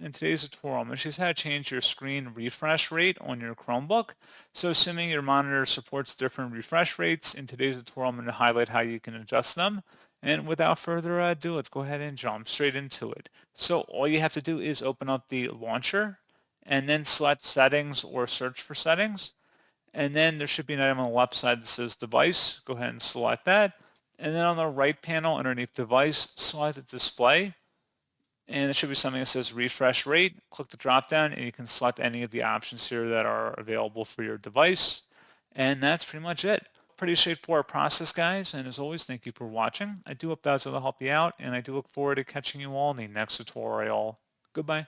In today's tutorial, I'm going to show you how to change your screen refresh rate on your Chromebook. So assuming your monitor supports different refresh rates, in today's tutorial I'm going to highlight how you can adjust them. And without further ado, let's go ahead and jump straight into it. So all you have to do is open up the launcher and then select settings or search for settings. And then there should be an item on the left side that says device. Go ahead and select that. And then on the right panel underneath device, select the display. And there should be something that says refresh rate. Click the drop down and you can select any of the options here that are available for your device. And that's pretty much it. Pretty straightforward process, guys. And as always, thank you for watching. I do hope that was able to help you out, and I do look forward to catching you all in the next tutorial. Goodbye.